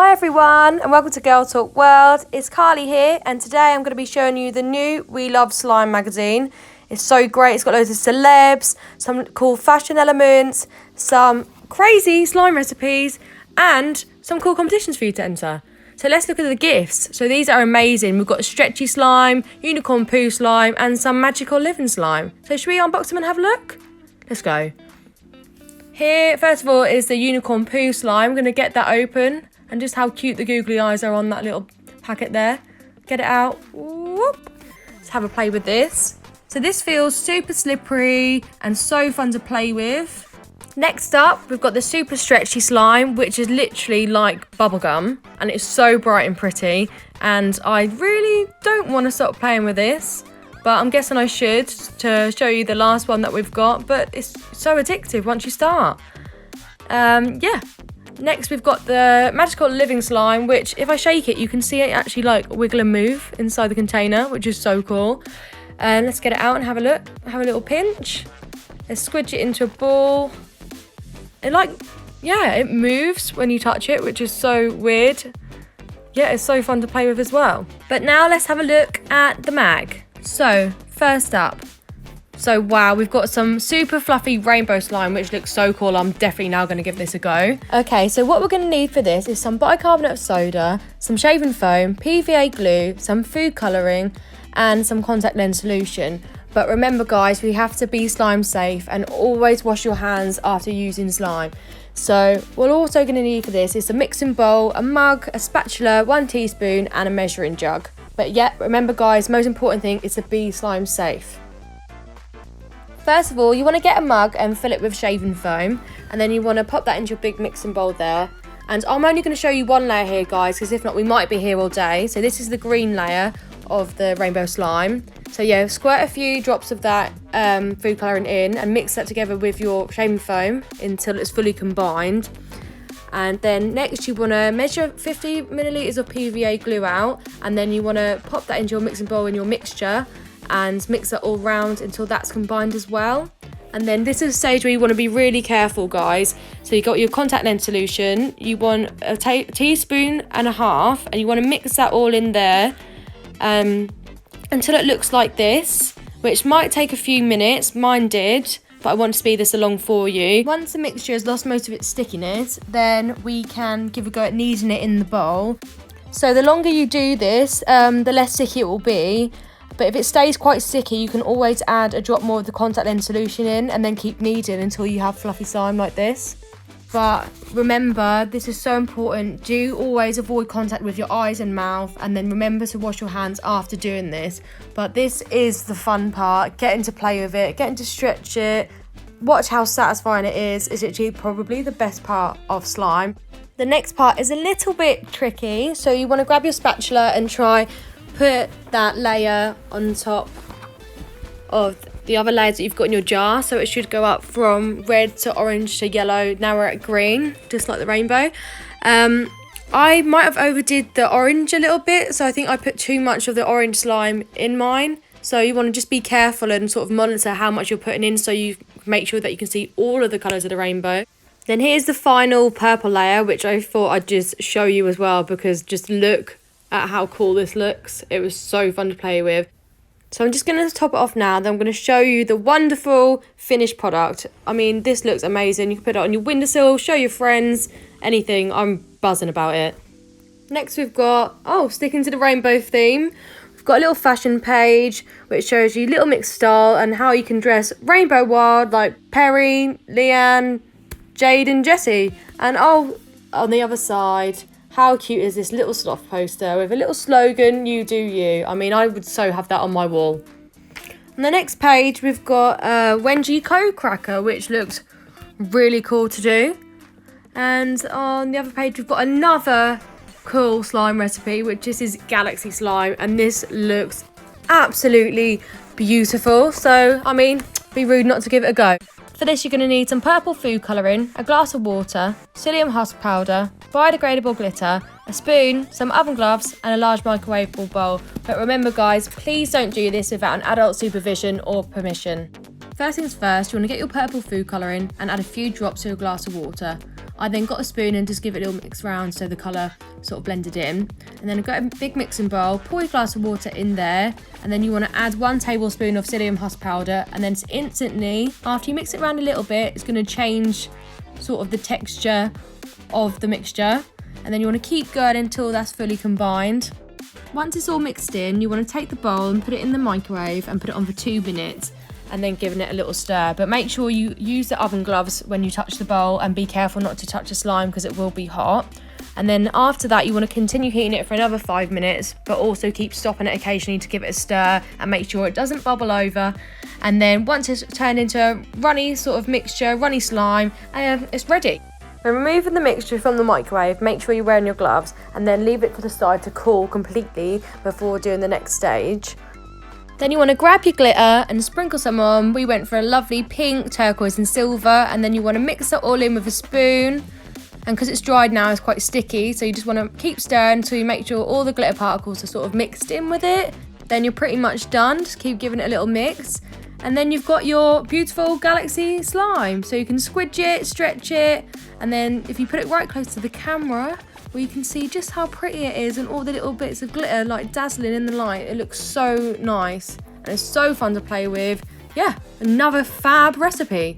Hi everyone and welcome to Girl Talk World. It's Carly here and today I'm going to be showing you the new We Love Slime magazine. It's so great. It's got loads of celebs, some cool fashion elements, some crazy slime recipes and some cool competitions for you to enter. So let's look at the gifts. So these are amazing. We've got stretchy slime, unicorn poo slime and some magical living slime. So should we unbox them and have a look? Let's go. Here, first of all, is the unicorn poo slime. I'm going to get that open. And just how cute the googly eyes are on that little packet there. Get it out. Whoop. Let's have a play with this. So this feels super slippery and so fun to play with. Next up, we've got the super stretchy slime, which is literally like bubblegum. And it's so bright and pretty. And I really don't want to stop playing with this. But I'm guessing I should to show you the last one that we've got. But it's so addictive once you start. Yeah. Next, we've got the magical living slime, which if I shake it, you can see it actually like wiggle and move inside the container, which is so cool. And let's get it out and have a look. Have a little pinch. Let's squidge it into a ball. It moves when you touch it, which is so weird. Yeah, it's so fun to play with as well. But now let's have a look at the mag. So, first up. So wow, we've got some super fluffy rainbow slime, which looks so cool. I'm definitely now going to give this a go. Okay, so what we're going to need for this is some bicarbonate of soda, some shaving foam, PVA glue, some food colouring, and some contact lens solution. But remember guys, we have to be slime safe and always wash your hands after using slime. So what we're also going to need for this is a mixing bowl, a mug, a spatula, 1 teaspoon, and a measuring jug. But yeah, remember guys, most important thing is to be slime safe. First of all, you want to get a mug and fill it with shaving foam, and then you want to pop that into your big mixing bowl there. And I'm only going to show you one layer here guys, because if not we might be here all day. So this is the green layer of the rainbow slime. So yeah, squirt a few drops of that food colouring in and mix that together with your shaving foam until it's fully combined. And then next you want to measure 50 millilitres of PVA glue out, and then you want to pop that into your mixing bowl in your mixture and mix it all round until that's combined as well. And then this is a stage where you want to be really careful guys. So you got your contact lens solution, you want a teaspoon and a half, and you want to mix that all in there until it looks like this, which might take a few minutes. Mine did, but I want to speed this along for you. Once the mixture has lost most of its stickiness, then we can give a go at kneading it in the bowl. So the longer you do this, the less sticky it will be. But if it stays quite sticky, you can always add a drop more of the contact lens solution in and then keep kneading until you have fluffy slime like this. But remember, this is so important. Do always avoid contact with your eyes and mouth, and then remember to wash your hands after doing this. But this is the fun part, getting to play with it, getting to stretch it. Watch how satisfying it is. It's actually probably the best part of slime. The next part is a little bit tricky. So you want to grab your spatula and try put that layer on top of the other layers that you've got in your jar. So it should go up from red to orange to yellow. Now we're at green, just like the rainbow. I might have overdid the orange a little bit. So I think I put too much of the orange slime in mine. So you want to just be careful and sort of monitor how much you're putting in so you make sure that you can see all of the colours of the rainbow. Then here's the final purple layer, which I thought I'd just show you as well, because just look at how cool this looks. It was so fun to play with. So I'm just going to top it off now. Then I'm going to show you the wonderful finished product. I mean, this looks amazing. You can put it on your windowsill, show your friends, anything. I'm buzzing about it. Next we've got, sticking to the rainbow theme, we've got a little fashion page which shows you little mixed style and how you can dress rainbow wild like Perry, Leanne, Jade and Jessie. And on the other side, how cute is this little sloth poster with a little slogan, you do you. I mean, I would so have that on my wall. On the next page, we've got a Wengie code cracker, which looks really cool to do. And on the other page, we've got another cool slime recipe, which is galaxy slime. And this looks absolutely beautiful. So, I mean, be rude not to give it a go. For this, you're going to need some purple food colouring, a glass of water, psyllium husk powder, biodegradable glitter, a spoon, some oven gloves and a large microwavable bowl. But remember guys, please don't do this without an adult supervision or permission. First things first, you want to get your purple food colouring and add a few drops to a glass of water. I then got a spoon and just give it a little mix around so the colour sort of blended in. And then I've got a big mixing bowl, pour your glass of water in there, and then you want to add 1 tablespoon of psyllium husk powder, and then it's instantly, after you mix it around a little bit, it's going to change sort of the texture of the mixture. And then you want to keep going until that's fully combined. Once it's all mixed in, you want to take the bowl and put it in the microwave and put it on for 2 minutes. And then giving it a little stir, but make sure you use the oven gloves when you touch the bowl, and be careful not to touch the slime because it will be hot. And then after that, you want to continue heating it for another 5 minutes, but also keep stopping it occasionally to give it a stir and make sure it doesn't bubble over. And then once it's turned into a runny sort of mixture, runny slime, it's ready. When removing the mixture from the microwave, make sure you're wearing your gloves, and then leave it to the side to cool completely before doing the next stage. Then you want to grab your glitter and sprinkle some on. We went for a lovely pink, turquoise and silver. And then you want to mix it all in with a spoon. And because it's dried now, it's quite sticky. So you just want to keep stirring until you make sure all the glitter particles are sort of mixed in with it. Then you're pretty much done. Just keep giving it a little mix. And then you've got your beautiful galaxy slime. So you can squidge it, stretch it. And then if you put it right close to the camera, well, you can see just how pretty it is, and all the little bits of glitter like dazzling in the light. It looks so nice and it's so fun to play with. Yeah, another fab recipe.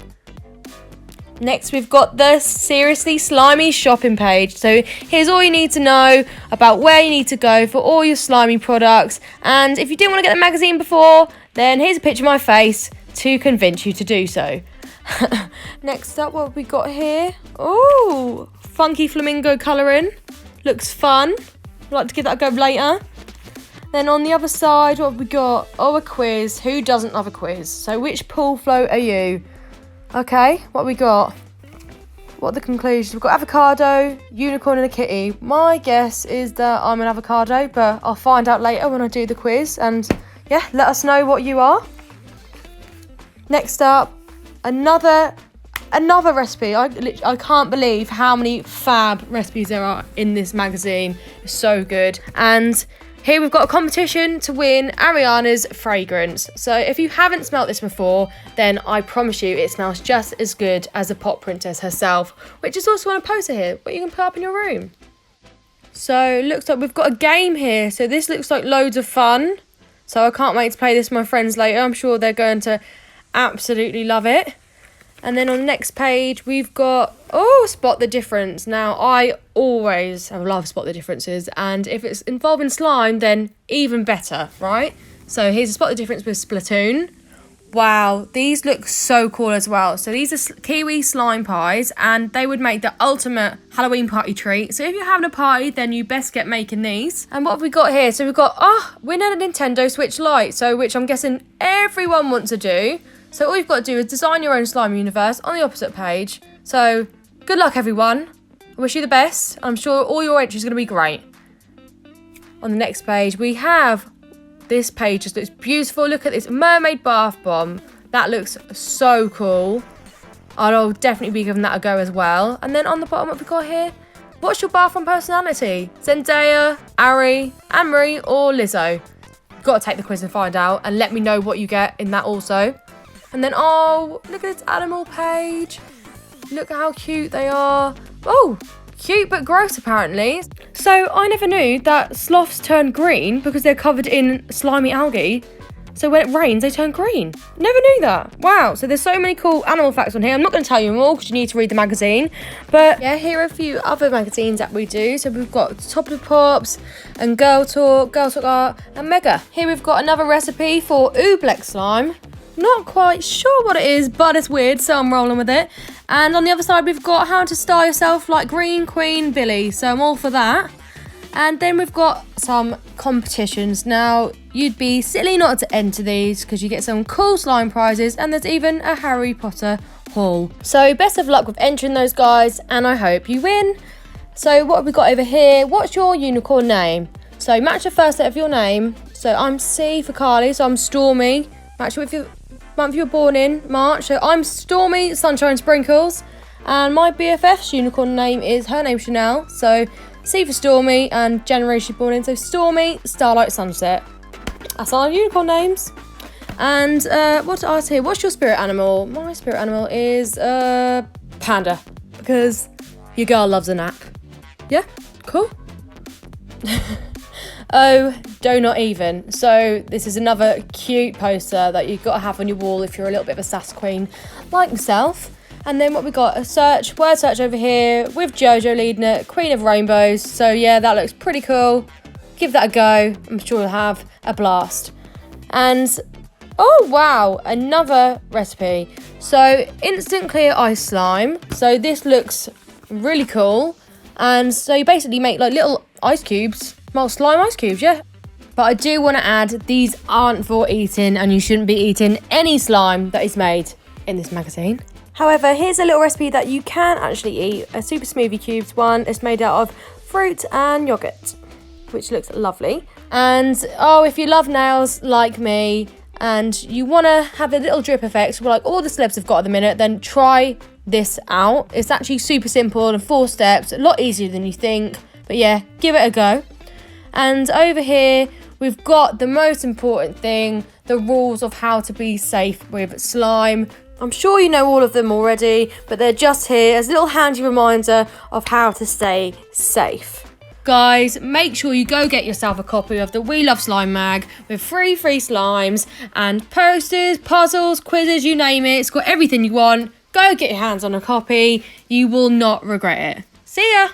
Next, we've got the Seriously Slimy shopping page. So here's all you need to know about where you need to go for all your slimy products. And if you didn't want to get the magazine before, then here's a picture of my face to convince you to do so. Next up, what have we got here? Oh, funky flamingo colouring. Looks fun. I'd like to give that a go later. Then on the other side, what have we got? Oh, a quiz. Who doesn't love a quiz? So which pool float are you? Okay, what have we got? What are the conclusions? We've got avocado, unicorn and a kitty. My guess is that I'm an avocado, but I'll find out later when I do the quiz. And yeah, let us know what you are. Next up, another recipe. I can't believe how many fab recipes there are in this magazine. It's so good. And here we've got a competition to win Ariana's fragrance. So if you haven't smelt this before, then I promise you it smells just as good as the Pop Princess herself, which is also on a poster here, what you can put up in your room. So looks like we've got a game here. So this looks like loads of fun. So I can't wait to play this with my friends later. I'm sure they're going to absolutely love it. And then on the next page, we've got, spot the difference. Now, I always love spot the differences. And if it's involving slime, then even better, right? So here's a spot the difference with Splatoon. Wow, these look so cool as well. So these are kiwi slime pies, and they would make the ultimate Halloween party treat. So if you're having a party, then you best get making these. And what have we got here? So we've got, winning a Nintendo Switch Lite. So which I'm guessing everyone wants to do. So all you've got to do is design your own slime universe on the opposite page. So good luck, everyone. I wish you the best. I'm sure all your entries are going to be great. On the next page, we have this page. Just looks beautiful. Look at this mermaid bath bomb. That looks so cool. I'll definitely be giving that a go as well. And then on the bottom, what have we got here? What's your bath bomb personality? Zendaya, Ari, Anne-Marie, or Lizzo? You've got to take the quiz and find out, and let me know what you get in that also. And then, look at this animal page. Look at how cute they are. Oh, cute but gross apparently. So I never knew that sloths turn green because they're covered in slimy algae. So when it rains, they turn green. Never knew that. Wow, so there's so many cool animal facts on here. I'm not going to tell you them all because you need to read the magazine. But yeah, here are a few other magazines that we do. So we've got Top of the Pops and Girl Talk Art and Mega. Here we've got another recipe for oobleck slime. Not quite sure what it is, but it's weird, so I'm rolling with it. And on the other side, we've got how to style yourself like Green Queen Billy, so I'm all for that. And then we've got some competitions. Now, you'd be silly not to enter these because you get some cool slime prizes, and there's even a Harry Potter haul. So best of luck with entering those, guys, and I hope you win. So what have we got over here? What's your unicorn name? So match the first letter of your name. So I'm C for Carly, so I'm Stormy. Match it with your month you were born in, March. So I'm Stormy Sunshine Sprinkles, and my BFF's unicorn name is, her name's Chanel. So C for Stormy, and January she's born in. So Stormy Starlight Sunset. That's our unicorn names. And what to ask here? What's your spirit animal? My spirit animal is panda, because Your girl loves a nap. Yeah, cool. Oh, do not even. So this is another cute poster that you've got to have on your wall if you're a little bit of a sass queen like myself. And then what we got, a word search over here with Jojo leading it, Queen of Rainbows. So yeah, that looks pretty cool. Give that a go. I'm sure you'll have a blast. And oh wow, another recipe. So instant clear ice slime. So this looks really cool. And so you basically make like little ice cubes, well, slime ice cubes, yeah. But I do want to add, these aren't for eating, and you shouldn't be eating any slime that is made in this magazine. However, here's a little recipe that you can actually eat, a super smoothie cubes one. It's made out of fruit and yogurt, which looks lovely. And oh, if you love nails like me and you want to have a little drip effect like all the celebs have got at the minute, then try this out. It's actually super simple and 4 steps, a lot easier than you think. But yeah, give it a go. And over here, we've got the most important thing, the rules of how to be safe with slime. I'm sure you know all of them already, but they're just here as a little handy reminder of how to stay safe. Guys, make sure you go get yourself a copy of the We Love Slime mag with 3 free slimes and posters, puzzles, quizzes, you name it. It's got everything you want. Go get your hands on a copy. You will not regret it. See ya!